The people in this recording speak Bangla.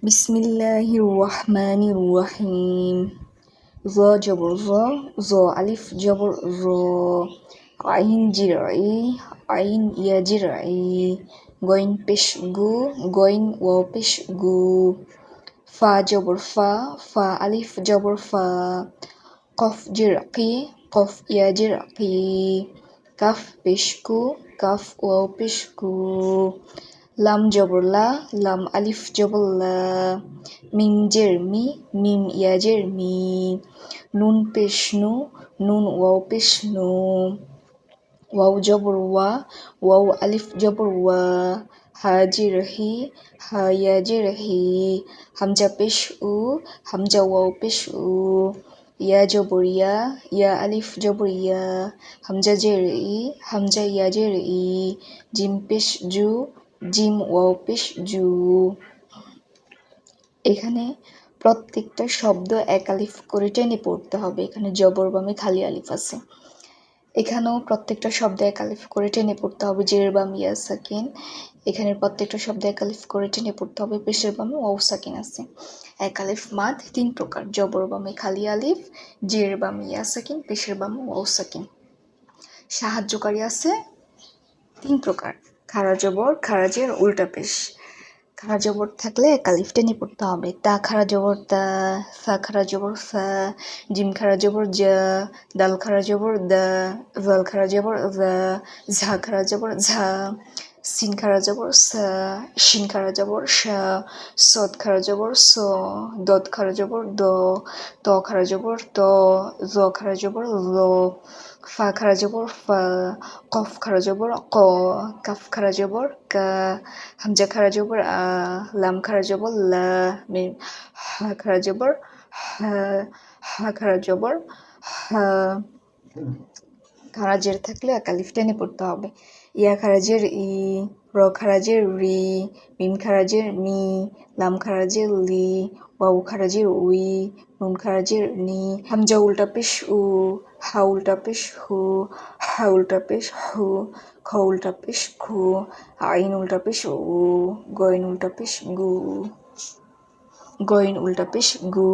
বিসমিল্লাহির রহমানির রহিম। জ জবর জ, জ আলিফ জবর র, আইন জির আইন ইয়া জির গইন পেশ গু, গইন ও পেশ গু। ফা জবর ফা, ফা আলিফ জবর ফা, কফ জির কফ ইয়া জির কাফ পেশ কু, কাফ ও পেশ কু। লাম জবর লা, লাম আলিফ জবর লা, মিম জের মি, মিম ইয়া জের মি। নুন পেশ নু, নুন ওয়াও পেশ নু। ওয়াও জবর ওয়া, ওয়াও আলিফ জবর ওয়া, হা জির হি, হা ইয়া জির হি। হামজা পেশ উ, হামজা ওয়াও পেশ উ। ইয়া জবর ইয়া, ইয়া আলিফ জবর ইয়া, হামজা জের ই, হামজা ইয়া জের ই। জিম পেশ জু, জিম ওয়াও পেশ জু। এখানে প্রত্যেকটা শব্দ এক আলিফ করে টেনে পড়তে হবে। এখানে জবর বামে খালি আলিফ আছে। এখানেও প্রত্যেকটা শব্দ এক আলিফ করে টেনে পড়তে হবে। জের বাম ইয়া সাকিন, এখানে প্রত্যেকটা শব্দ এক আলিফ করে টেনে পড়তে হবে। পেশের বামে ওয়াও সাকিন আছে। এক আলিফ মাদ 3 প্রকার: জবর বামে খালি আলিফ, জের বামে ইয়া সাকিন, পেশের বামে ওয়াও সাকিন। সাহায্যকারী আছে 3 প্রকার: খাড়া জবর, খাড়া জের, উল্টা পেশ। খাড়া জবর থাকলে এক আলিফ টেনে পড়তে হবে। তা খাড়া জবর তা, ফা খাড়া জবর ফা, জিম খাড়া জবর জা, দাল খাড়া জবর দা, জাল খাড়া জবর জা, ঝা খাড়া জবর ঝা, সিন খাড়া জবর সা, শিন খাড়া জবর শা, সদ খাড়া জবর স, দদ খাড়া জবর দ, ত খাড়া জবর ত, জ খাড়া জবর জ, ফা খাড়া জবর ফা, কফ খাড়া জবর ক, কাফ খাড়া জবর কা, হামজা খাড়া জবর আ, লাম খাড়া জবর লা, মিম হা খাড়া জবর হা, হা খাড়া জবর হা। খাড়া জের থাকলে এক আলিফ টেনে পড়তে হবে। ইয়া খাড়া জের ই, র খাড়া জের রি, মিম খাড়া জের মি, লাম খাড়া জের লি, ওয়াও খাড়া জের উই, নুন খাড়া জের নি। হামজা উল্টা পেশ উ, হা উল্টা পেশ হু, হা উল্টা পেশ হু, খ উল্টা পেশ খু, আইন উল্টা পেশ উ, গইন উল্টা পেশ গু, গইন উল্টা পেশ গু।